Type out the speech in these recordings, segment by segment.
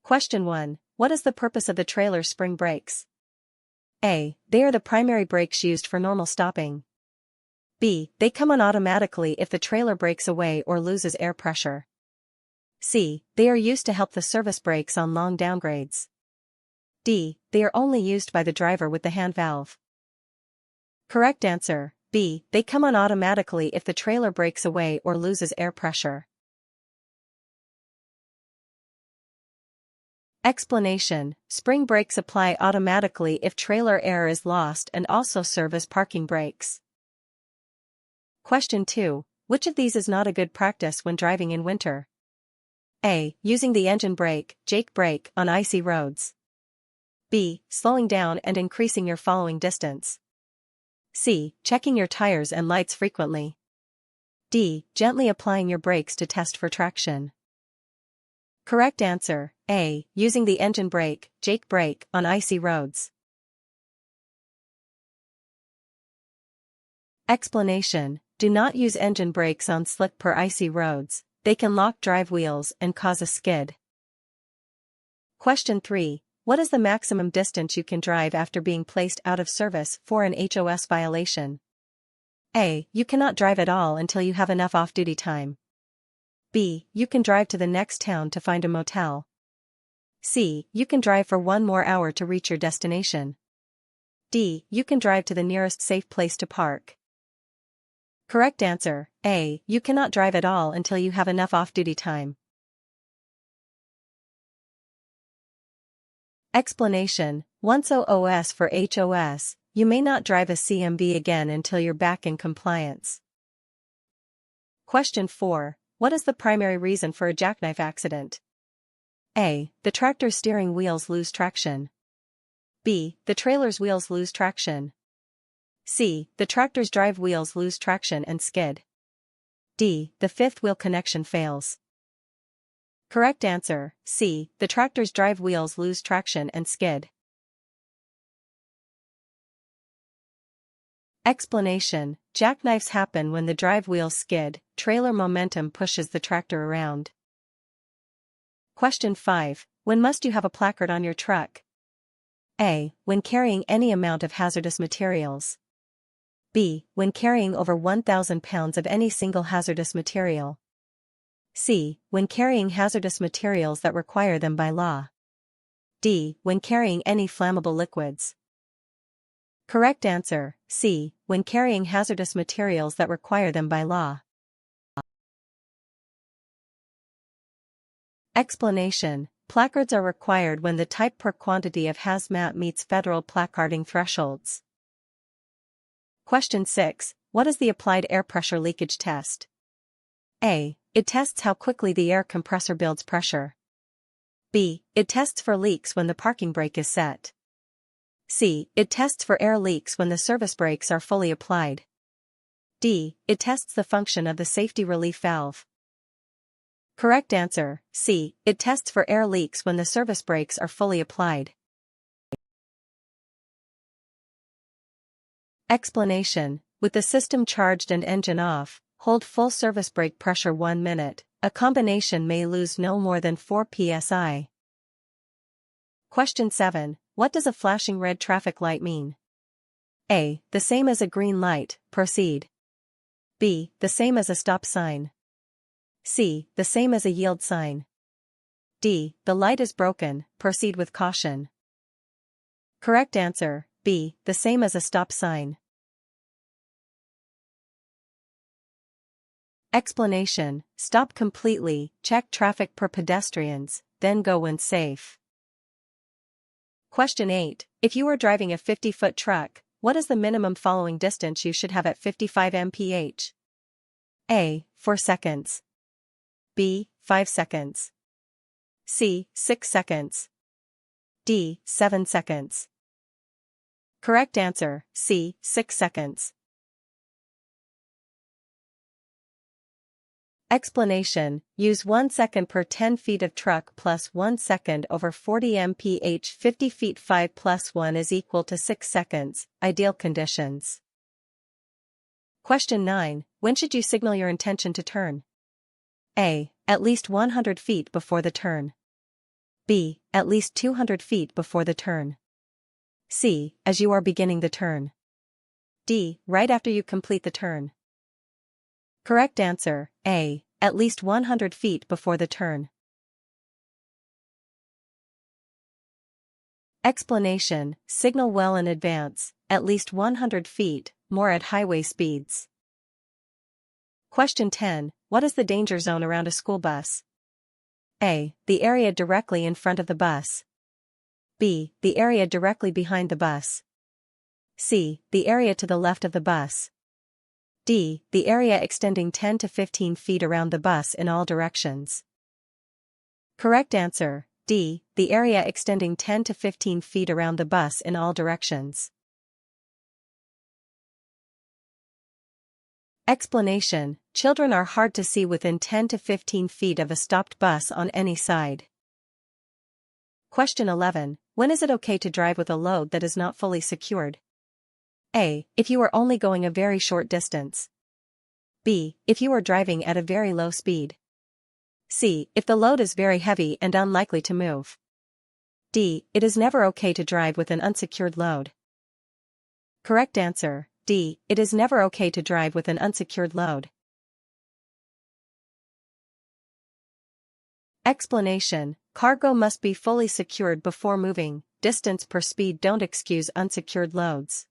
Question 1. What is the purpose of the trailer's spring brakes? A. They are the primary brakes used for normal stopping. B. They come on automatically if the trailer breaks away or loses air pressure. C. They are used to help the service brakes on long downgrades. D. They are only used by the driver with the hand valve. Correct answer, B. They come on automatically if the trailer breaks away or loses air pressure. Explanation: spring brakes apply automatically if trailer air is lost and also serve as parking brakes. Question 2. Which of these is not a good practice when driving in winter? A. Using the engine brake, Jake brake, on icy roads. B. Slowing down and increasing your following distance. C. Checking your tires and lights frequently. D. Gently applying your brakes to test for traction. Correct answer, A. Using the engine brake, Jake brake, on icy roads. Explanation: do not use engine brakes on slick or icy roads, they can lock drive wheels and cause a skid. Question 3. What is the maximum distance you can drive after being placed out of service for an HOS violation? A. You cannot drive at all until you have enough off-duty time. B. You can drive to the next town to find a motel. C. You can drive for 1 more hour to reach your destination. D. You can drive to the nearest safe place to park. Correct answer, A. You cannot drive at all until you have enough off-duty time. Explanation: once OOS for HOS, you may not drive a CMV again until you're back in compliance. Question 4. What is the primary reason for a jackknife accident? A. The tractor's steering wheels lose traction. B. The trailer's wheels lose traction. C. The tractor's drive wheels lose traction and skid. D. The fifth wheel connection fails. Correct answer, C. The tractor's drive wheels lose traction and skid. Explanation: jackknifes happen when the drive wheels skid, trailer momentum pushes the tractor around. Question 5. When must you have a placard on your truck? A. When carrying any amount of hazardous materials. B. When carrying over 1,000 pounds of any single hazardous material. C. When carrying hazardous materials that require them by law. D. When carrying any flammable liquids. Correct answer, C. When carrying hazardous materials that require them by law. Explanation: placards are required when the type per quantity of hazmat meets federal placarding thresholds. Question 6. What is the applied air pressure leakage test? A. It tests how quickly the air compressor builds pressure. B. It tests for leaks when the parking brake is set. C. It tests for air leaks when the service brakes are fully applied. D. It tests the function of the safety relief valve. Correct answer, C. It tests for air leaks when the service brakes are fully applied. Explanation: with the system charged and engine off, hold full service brake pressure 1 minute, a combination may lose no more than 4 psi. Question 7. What does a flashing red traffic light mean? A. The same as a green light, proceed. B. The same as a stop sign. C. The same as a yield sign. D. The light is broken, proceed with caution. Correct answer, B. The same as a stop sign. Explanation: stop completely, check traffic per pedestrians, then go when safe. Question 8. If you are driving a 50-foot truck, what is the minimum following distance you should have at 55 mph? A. 4 seconds. B. 5 seconds. C. 6 seconds. D. 7 seconds. Correct answer, C. 6 seconds. Explanation: use 1 second per 10 feet of truck plus 1 second over 40 mph. 50 feet 5 plus 1 is equal to 6 seconds, ideal conditions. Question 9. When should you signal your intention to turn? A. At least 100 feet before the turn. B. At least 200 feet before the turn. C. As you are beginning the turn. D. Right after you complete the turn. Correct answer, A. At least 100 feet before the turn. Explanation: signal well in advance, at least 100 feet, more at highway speeds. Question 10. What is the danger zone around a school bus? A. The area directly in front of the bus. B. The area directly behind the bus. C. The area to the left of the bus. D. The area extending 10 to 15 feet around the bus in all directions. Correct answer, D. The area extending 10 to 15 feet around the bus in all directions. Explanation: children are hard to see within 10 to 15 feet of a stopped bus on any side. Question 11. When is it okay to drive with a load that is not fully secured? A. If you are only going a very short distance. B. If you are driving at a very low speed. C. If the load is very heavy and unlikely to move. D. It is never okay to drive with an unsecured load. Correct answer, D. It is never okay to drive with an unsecured load. Explanation: cargo must be fully secured before moving. Distance per speed don't excuse unsecured loads.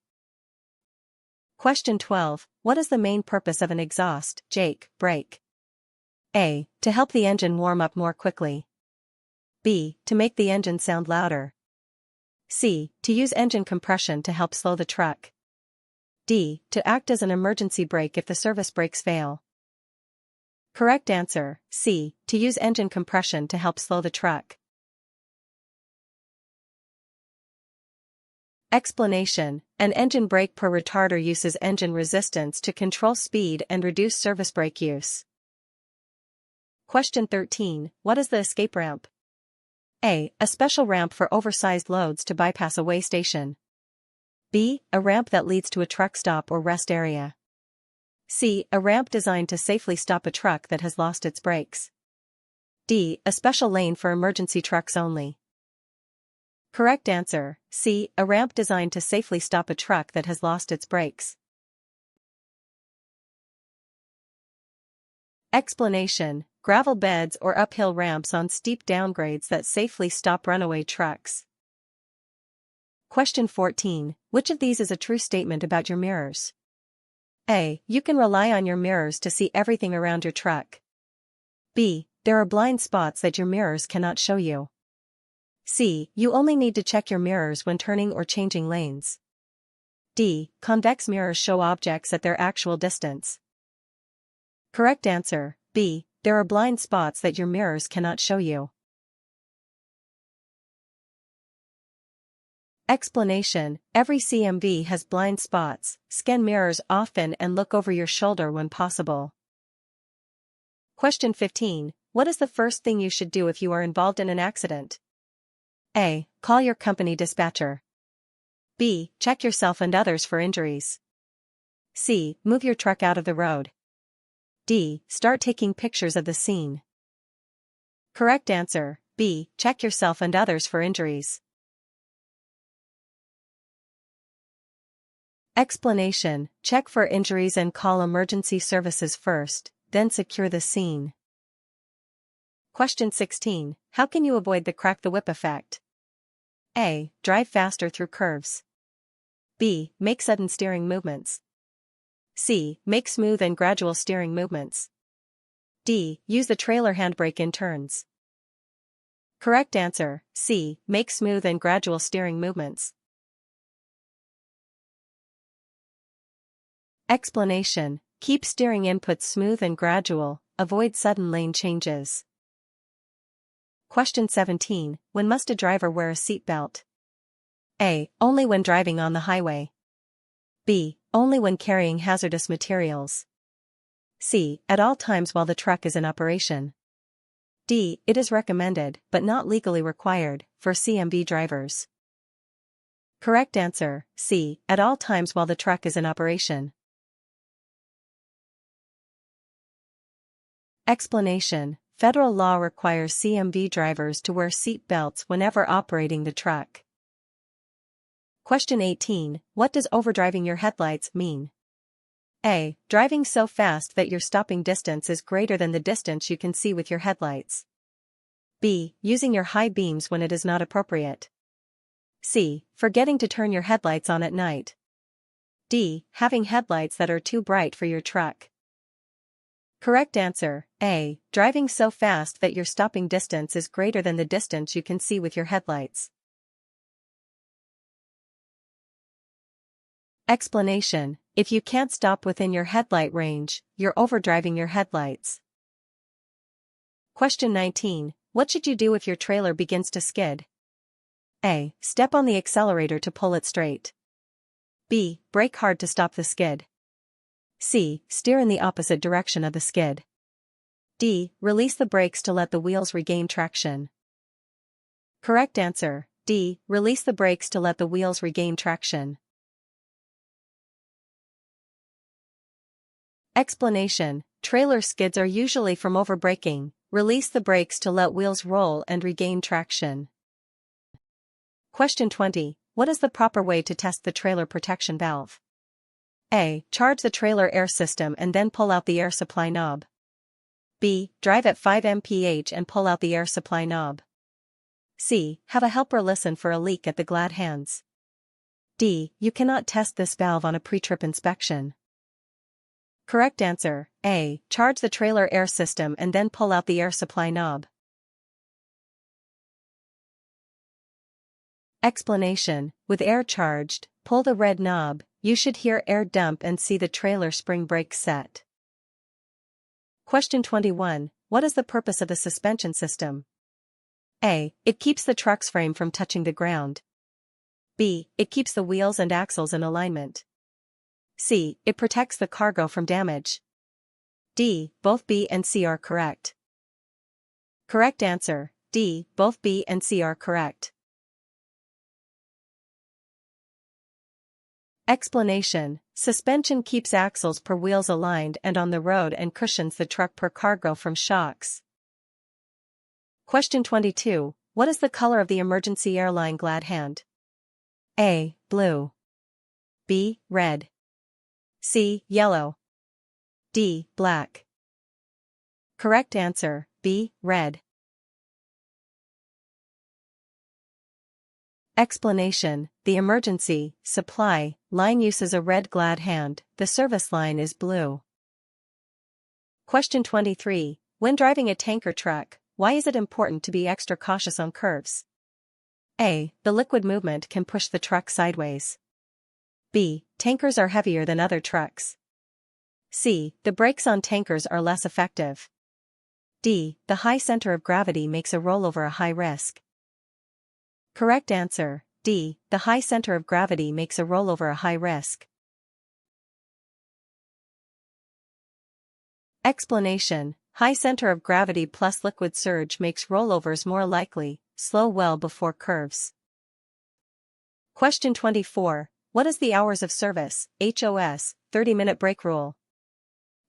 Question 12. What is the main purpose of an exhaust brake? A. To help the engine warm up more quickly. B. To make the engine sound louder. C. To use engine compression to help slow the truck. D. To act as an emergency brake if the service brakes fail. Correct answer, C. To use engine compression to help slow the truck. Explanation: an engine brake per retarder uses engine resistance to control speed and reduce service brake use. Question 13. What is the escape ramp? A. A special ramp for oversized loads to bypass a weigh station. B. A ramp that leads to a truck stop or rest area. C. A ramp designed to safely stop a truck that has lost its brakes. D. A special lane for emergency trucks only. Correct answer, C. A ramp designed to safely stop a truck that has lost its brakes. Explanation: gravel beds or uphill ramps on steep downgrades that safely stop runaway trucks. Question 14. Which of these is a true statement about your mirrors? A. You can rely on your mirrors to see everything around your truck. B. There are blind spots that your mirrors cannot show you. C. You only need to check your mirrors when turning or changing lanes. D. Convex mirrors show objects at their actual distance. Correct answer, B. There are blind spots that your mirrors cannot show you. Explanation: every CMV has blind spots. Scan mirrors often and look over your shoulder when possible. Question 15. What is the first thing you should do if you are involved in an accident? A. Call your company dispatcher. B. Check yourself and others for injuries. C. Move your truck out of the road. D. Start taking pictures of the scene. Correct answer, B. Check yourself and others for injuries. Explanation: check for injuries and call emergency services first, then secure the scene. Question 16. How can you avoid the crack the whip effect? A. Drive faster through curves. B. Make sudden steering movements. C. Make smooth and gradual steering movements. D. Use the trailer handbrake in turns. Correct answer, C. Make smooth and gradual steering movements. Explanation: keep steering inputs smooth and gradual, avoid sudden lane changes. Question 17. When must a driver wear a seatbelt? A. Only when driving on the highway. B. Only when carrying hazardous materials. C. At all times while the truck is in operation. D. It is recommended, but not legally required, for CMV drivers. Correct answer, C. At all times while the truck is in operation. Explanation: Federal law requires CMV drivers to wear seat belts whenever operating the truck. Question 18. What does overdriving your headlights mean? A. Driving so fast that your stopping distance is greater than the distance you can see with your headlights. B. Using your high beams when it is not appropriate. C. Forgetting to turn your headlights on at night. D. Having headlights that are too bright for your truck. Correct answer, A. Driving so fast that your stopping distance is greater than the distance you can see with your headlights. Explanation: if you can't stop within your headlight range, you're overdriving your headlights. Question 19. What should you do if your trailer begins to skid? A. Step on the accelerator to pull it straight. B. Brake hard to stop the skid. C. Steer in the opposite direction of the skid. D. Release the brakes to let the wheels regain traction. Correct answer, D. Release the brakes to let the wheels regain traction. Explanation: trailer skids are usually from overbraking. Release the brakes to let wheels roll and regain traction. Question 20. What is the proper way to test the trailer protection valve? A. Charge the trailer air system and then pull out the air supply knob. B. Drive at 5 mph and pull out the air supply knob. C. Have a helper listen for a leak at the glad hands. D. You cannot test this valve on a pre-trip inspection. Correct answer, A. Charge the trailer air system and then pull out the air supply knob. Explanation: with air charged, pull the red knob, you should hear air dump and see the trailer spring brake set. Question 21. What is the purpose of the suspension system? A. It keeps the truck's frame from touching the ground. B. It keeps the wheels and axles in alignment. C. It protects the cargo from damage. D. Both B and C are correct. Correct answer, D. Both B and C are correct. Explanation: suspension keeps axles per wheels aligned and on the road and cushions the truck per cargo from shocks. Question 22. What is the color of the emergency airline glad hand? A. Blue. B. Red. C. Yellow. D. Black. Correct answer, B. Red. Explanation: the emergency supply line uses a red glad hand, the service line is blue. Question 23. When driving a tanker truck, why is it important to be extra cautious on curves? A. The liquid movement can push the truck sideways. B. Tankers are heavier than other trucks. C. The brakes on tankers are less effective. D. The high center of gravity makes a rollover a high risk. Correct answer, D. The high center of gravity makes a rollover a high risk. Explanation: high center of gravity plus liquid surge makes rollovers more likely, slow well before curves. Question 24. What is the hours of service, HOS, 30-minute break rule?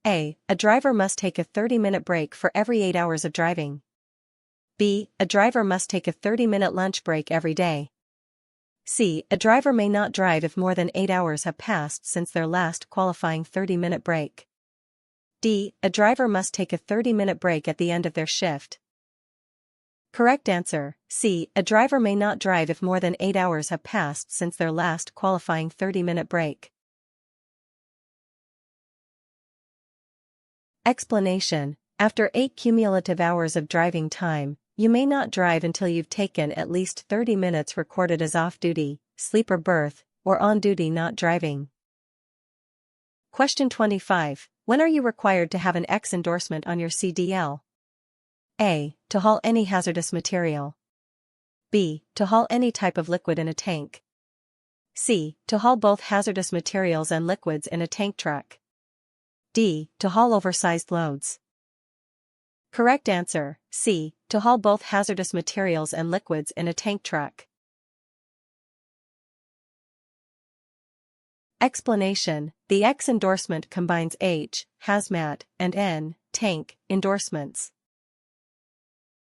A. A driver must take a 30-minute break for every 8 hours of driving. B. A driver must take a 30-minute lunch break every day. C. A driver may not drive if more than 8 hours have passed since their last qualifying 30-minute break. D. A driver must take a 30-minute break at the end of their shift. Correct answer, C. A driver may not drive if more than 8 hours have passed since their last qualifying 30-minute break. Explanation: after 8 cumulative hours of driving time, you may not drive until you've taken at least 30 minutes recorded as off-duty, sleeper berth, or on-duty not driving. Question 25. When are you required to have an X endorsement on your CDL? A. To haul any hazardous material. B. To haul any type of liquid in a tank. C. To haul both hazardous materials and liquids in a tank truck. D. To haul oversized loads. Correct answer, C. To haul both hazardous materials and liquids in a tank truck. Explanation: the X endorsement combines H, hazmat, and N, tank, endorsements.